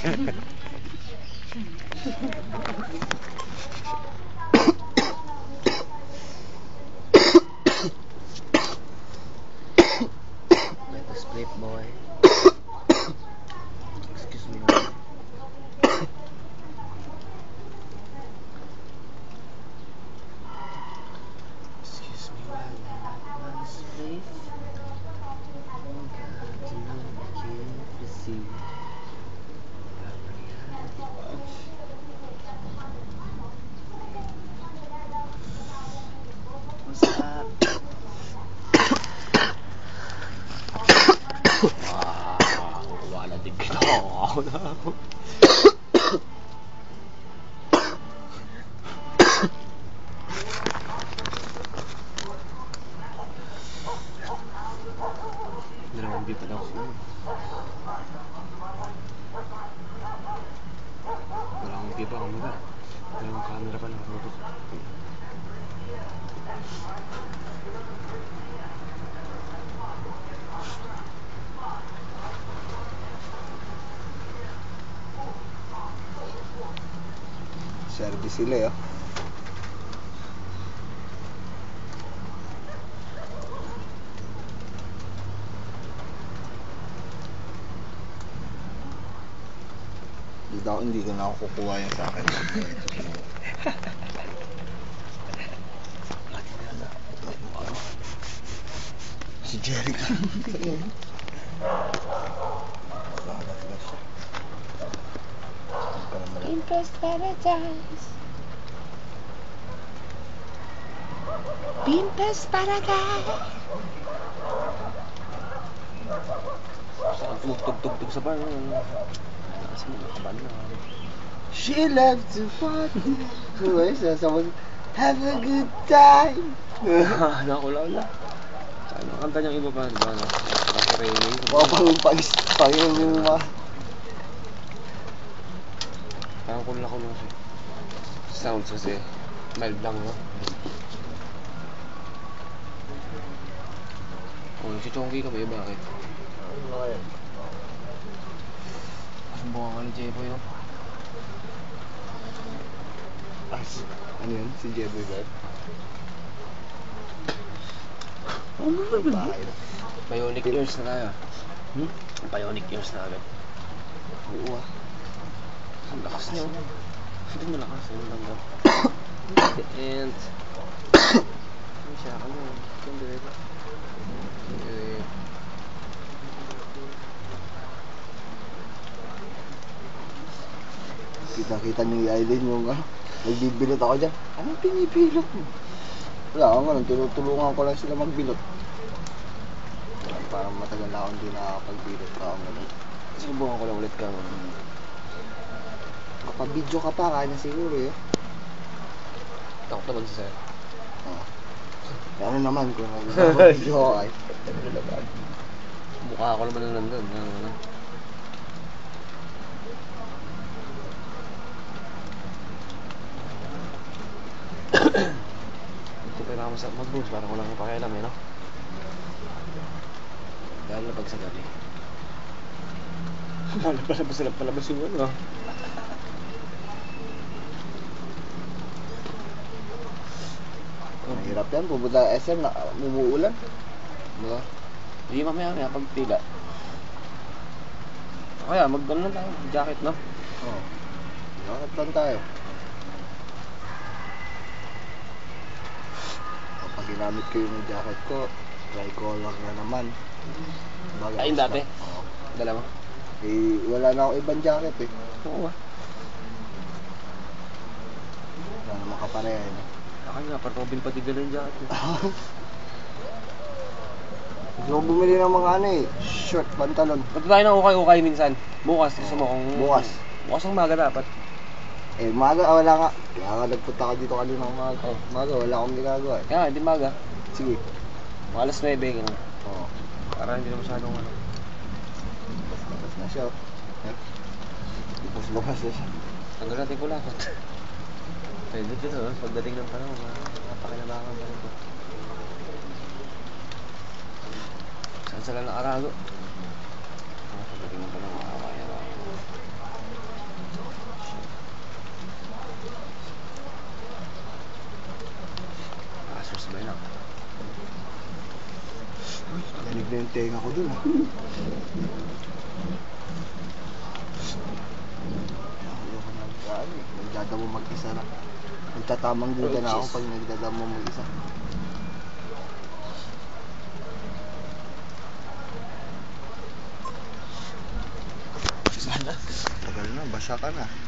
Let us sleep, boy. Excuse me. Excuse me while I let my sleep. Oh God, you know I can't receive. What's up? Wala din ako na ako. Dalawang beer pa daw ako. Dalawang beer pa ako mga. Dalawang camera pa nakarotok. Service sila eh. Hindi ko na ako kukuha yan sa akin. Si Jerry ka. Pinterest Paradise. Pinterest Paradise. Saan tumugtog-tugtog sa bar? Kasi makakaban na. She loves to party. Someone have a good time. Nakula-ula. Saan ang kanta niyang iba pa? Diba? Naka-raining. Panginoon mo. Parang kula-kula siya. Sounds kasi mild lang, no? Kung si Chonky ka ba, bakit? Ano kaya? Ang bunga nga ni Jeboy, no? Ano yun? Si Jeboy ba? Ano ba ba? Bionic ears na tayo. Bionic ears na agad. Oo ah. Ang lakas niya. Hindi malakas. Ano lang daw. And ano siya? Ano? Hindi. Kita-kita niyo yung Aileen yung nagbibilot ako dyan. Anong pinibilot mo? Wala ako nga, tinutulungan ko lang sila magbilot. Parang matagal na ako hindi nakakapagbilot pa ako ngayon. Subukan ko lang ulit ka. Kapag-video ka pa, kaya na siguro eh. Takot naman si Sir. Ano naman kung nag-video ako ay. Mukha ako naman na nandun. Ano? Hindi ko kailangan mag-boost para ko lang pakialam eh, no? Dahil na pag sa gabi. Palabas yung ano. Mahirap yan, pupunta SM na umuulan. Diba? Hindi mamaya pag tila. Kaya mag-ano lang tayo, jacket, no? Oo. Jacket lang tayo. Kapag ginamit ko yung jacket ko, tricolor na naman. Ay, dati? Oo. Dala mo? Eh, wala na akong ibang jacket eh. Oo ah. Wala naman kapareha eh. Akin nga, parang Robin Padilla yung jacket eh. Gusto ko bumili ng mga ano eh, short, pantalon. Punta tayo ng ukay-ukay minsan. Bukas, gusto mo kung... Bukas. Bukas ang maga dapat. Eh, maga, wala nga. Kaya nga nagpunta ka dito kanina ng maga. Oh. Maga, wala akong ginagawa eh. Kaya nga, hindi maga. Sige. Mga alas 9, gano'n. Oo. Para hindi na masyadong ano. Labas na siya. Labas na siya. Tanggal natin ko lakot. Pwede dito, no? Pagdating ng panahon, napakinabangan pa rin ko. Saan sila na arago? Pagdating ng panahon, napakinabangan. lang. Lanig na yung tenga ko dun. Ayoko na magkaan eh. Nagdadamo mag-isa na. Nagtatamang duda na ako pag nagdadamo mag-isa. Tagal na, basa ka na.